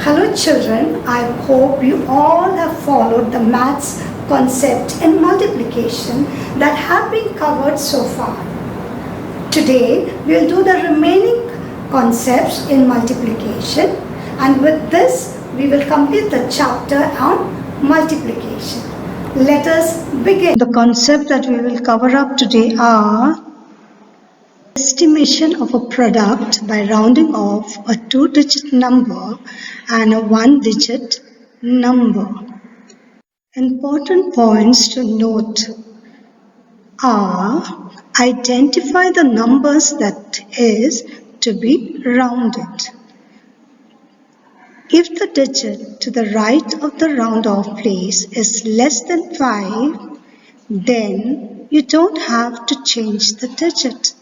Hello children, I hope you all have followed the maths concept in multiplication that have been covered so far. Today we will do the remaining concepts in multiplication, and with this we will complete the chapter on multiplication. Let us begin. The concept that we will cover up today are estimation of a product by rounding off a 2-digit number and a 1-digit number. Important points to note are: identify the numbers that is to be rounded. If the digit to the right of the round off place is less than 5, then you don't have to change the digit.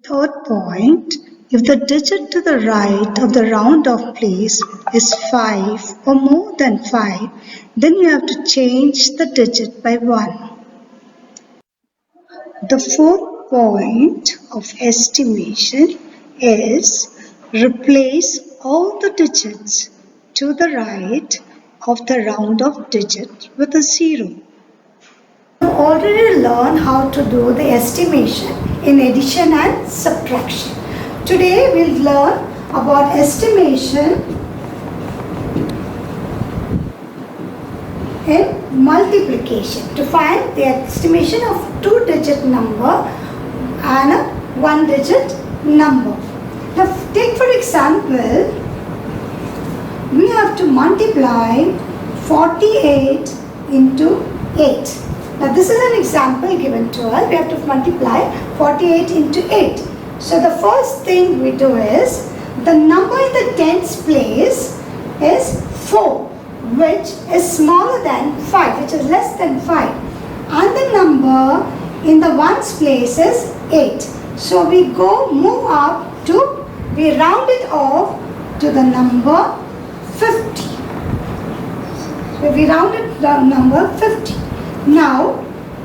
Third point, if the digit to the right of the round off place is 5 or more than 5, then you have to change the digit by 1. The fourth point of estimation is replace all the digits to the right of the round off digit with a 0. You already learned how to do the estimation in addition and subtraction. Today we'll learn about estimation in multiplication to find the estimation of 2-digit number and a 1-digit number. Now take for example, we have to multiply 48 into 8. Now this is an example given to us. We have to multiply 48 into 8. So the first thing we do is, the number in the tens place is 4, which is smaller than 5, which is less than 5. And the number in the ones place is 8. So we move up to, we round it off to the number 50. So we rounded the number 50. Now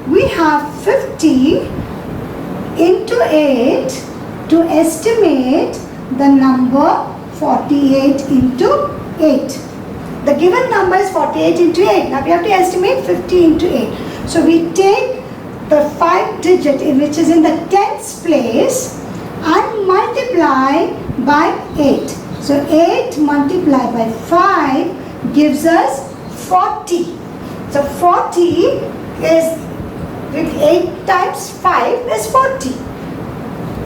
we have 50 into 8 to estimate the number 48 into 8. The given number is 48 into 8. Now we have to estimate 50 into 8. So we take the 5 digit which is in the tens place and multiply by 8. So 8 multiplied by 5 gives us 40. So 40 is, with 8 times 5 is 40.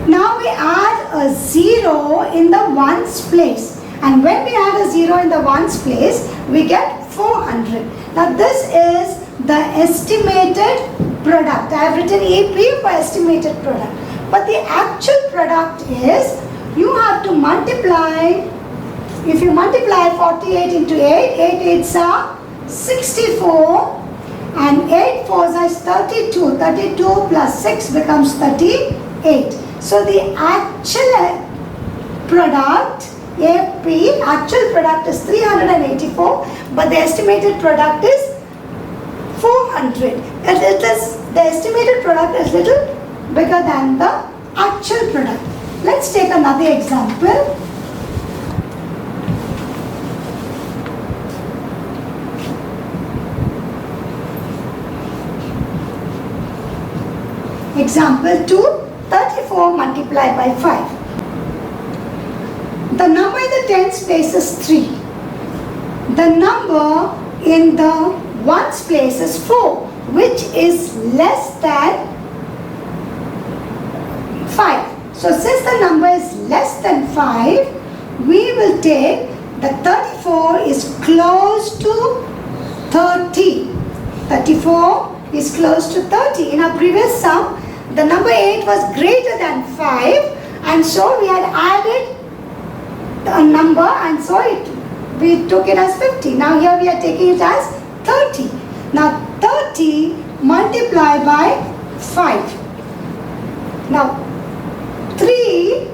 Now we add a 0 in the ones place. And when we add a 0 in the ones place, we get 400. Now this is the estimated product. I have written AP for estimated product. But the actual product is, you have to multiply, if you multiply 48 into 8, 8 8s are 64 and 8 4s is 32. 32 plus 6 becomes 38. So the actual product, AP, actual product is 384, but the estimated product is 400. The estimated product is little bigger than the actual product. Let's take another example. Example 2, 34 multiplied by 5. The number in the tens place is 3. The number in the ones place is 4, which is less than 5. So since the number is less than 5, we will take the 34 is close to 30. 34 is close to 30. In our previous sum, the number 8 was greater than 5, and so we had added a number, and so we took it as 50. Now here we are taking it as 30. Now 30 multiplied by 5. Now 3,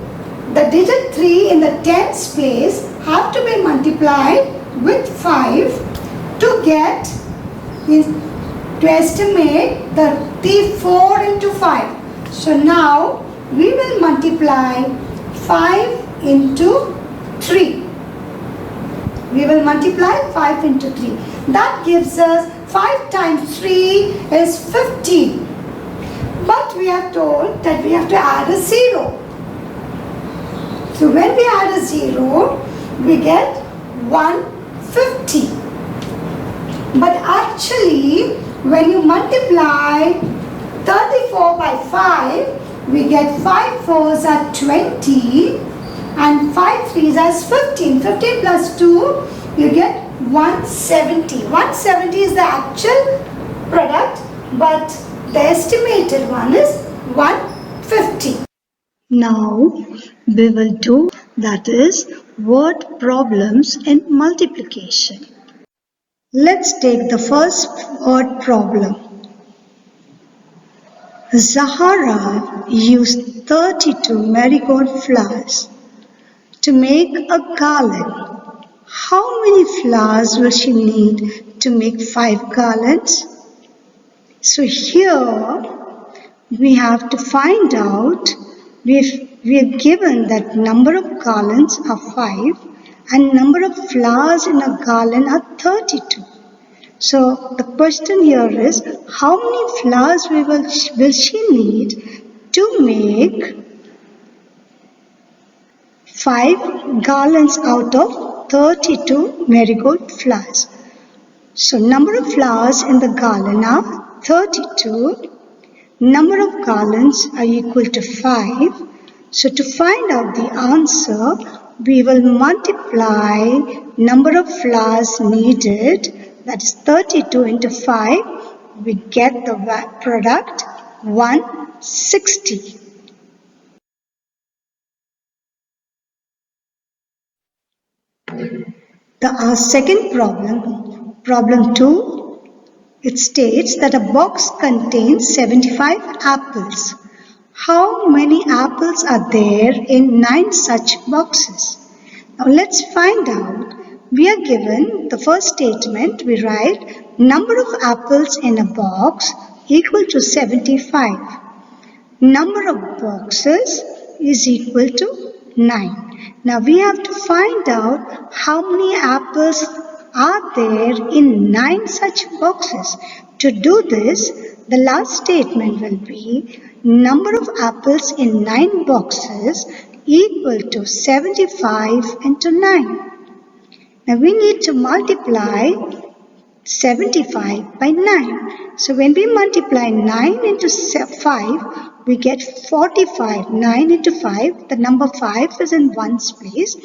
the digit 3 in the tens place have to be multiplied with 5 to get, to estimate the 4 into 5. So now we will multiply 5 into 3. We will multiply 5 into 3. That gives us 5 times 3 is 15. But we are told that we have to add a 0. So when we add a 0, we get 150. But actually, when you multiply 34 by 5, we get 5 4s are 20 and 5 3s are 15. 15 plus 2, you get 170. 170 is the actual product, but the estimated one is 150. Now we will do, that is, word problems in multiplication. Let's take the first word problem. Zahara used 32 marigold flowers to make a garland. How many flowers will she need to make 5 garlands? So here we have to find out, we are given that number of garlands are 5 and number of flowers in a garland are 32. So the question here is, how many flowers will she need to make 5 garlands out of 32 marigold flowers? So number of flowers in the garland are 32. Number of garlands are equal to 5. So to find out the answer, we will multiply number of flowers needed, that is 32 into 5. We get the product 160. Our second problem, problem 2, it states that a box contains 75 apples. How many apples are there in 9 such boxes? Now let's find out. We are given the first statement, we write number of apples in a box equal to 75. Number of boxes is equal to 9. Now we have to find out how many apples are there in 9 such boxes. To do this, the last statement will be number of apples in 9 boxes equal to 75 into 9. Now we need to multiply 75 by 9. So when we multiply 9 into 5, we get 45. 9 into 5, the number 5 is in ones place.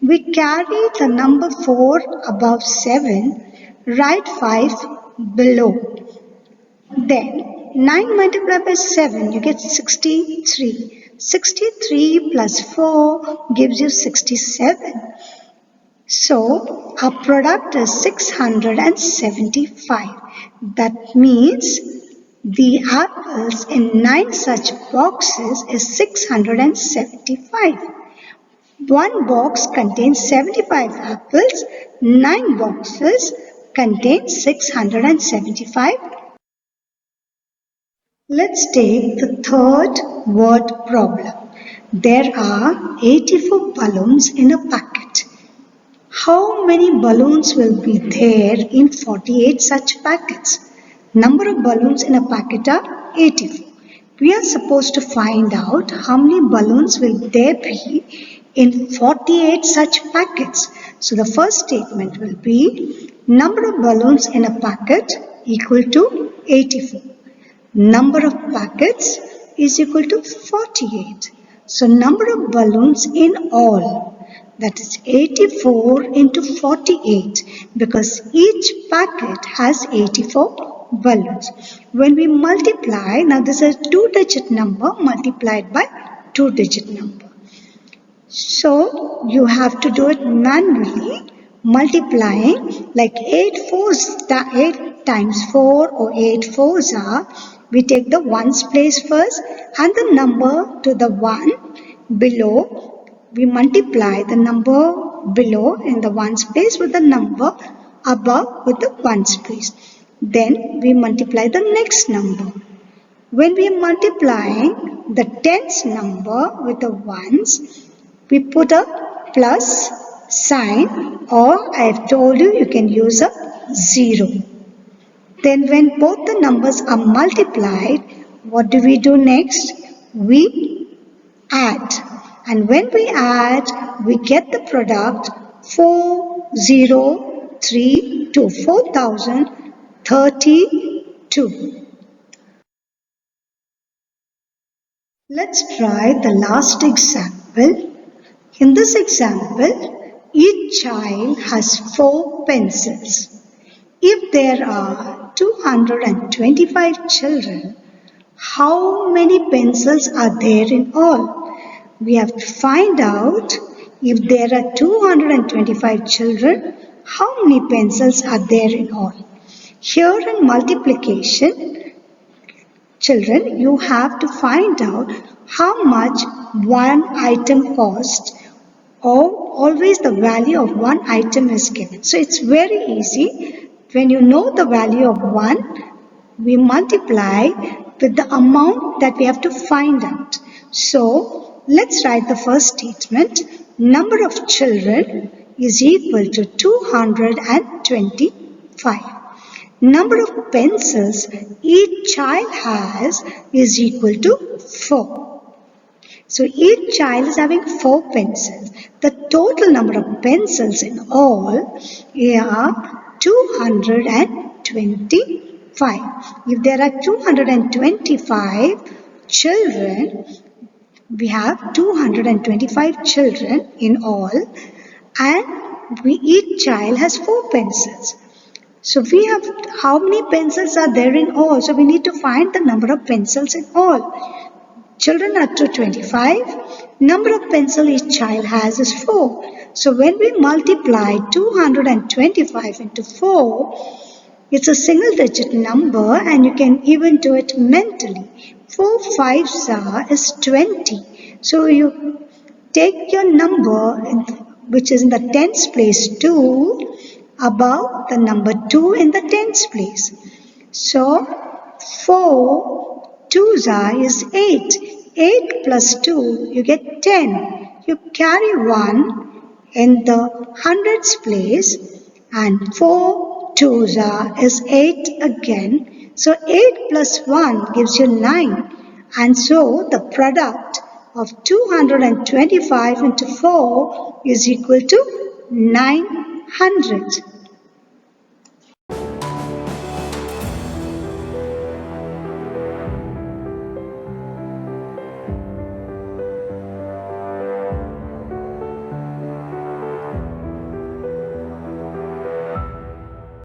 We carry the number 4 above 7, write 5 below. Then 9 multiplied by 7, you get 63. 63 plus 4 gives you 67. So our product is 675. That means the apples in 9 such boxes is 675. One box contains 75 apples, 9 boxes contain 675. Let's take the third word problem. There are 84 balloons in a packet. How many balloons will be there in 48 such packets? Number of balloons in a packet are 84. We are supposed to find out how many balloons will there be in 48 such packets. So the first statement will be number of balloons in a packet equal to 84. Number of packets is equal to 48. So number of balloons in all, that is 84 into 48, because each packet has 84 balloons. When we multiply, now this is a 2-digit number multiplied by 2-digit number. So you have to do it manually, multiplying like 8 times 4 or 8 4s are, we take the ones place first and the number to the 1 below. We multiply the number below in the ones place with the number above with the ones place. Then we multiply the next number. When we are multiplying the tens number with the ones, we put a plus sign, or I have told you you can use a 0. Then when both the numbers are multiplied, what do we do next? We add. And when we add, we get the product 4032, 4032. Let's try the last example. In this example, each child has 4 pencils. If there are 225 children, how many pencils are there in all? We have to find out if there are 225 children, how many pencils are there in all. Here in multiplication, children, you have to find out how much one item costs, or always the value of one item is given. So it's very easy. When you know the value of 1, we multiply with the amount that we have to find out. So let's write the first statement. Number of children is equal to 225. Number of pencils each child has is equal to 4. So each child is having 4 pencils. The total number of pencils in all are 225. If there are 225 children, we have 225 children in all, and each child has 4 pencils. So we have how many pencils are there in all? So we need to find the number of pencils in all. Children are 225. Number of pencils each child has is 4. So when we multiply 225 into 4, it's a single digit number, and you can even do it mentally. 4 5s is 20. So you take your number, which is in the tens place, 2, above the number 2 in the tens place. So 4 2s is 8. 8 plus 2, you get 10. You carry 1 in the hundreds place, and 4 2s is 8 again. So 8 plus 1 gives you 9. And so the product of 225 into 4 is equal to 900.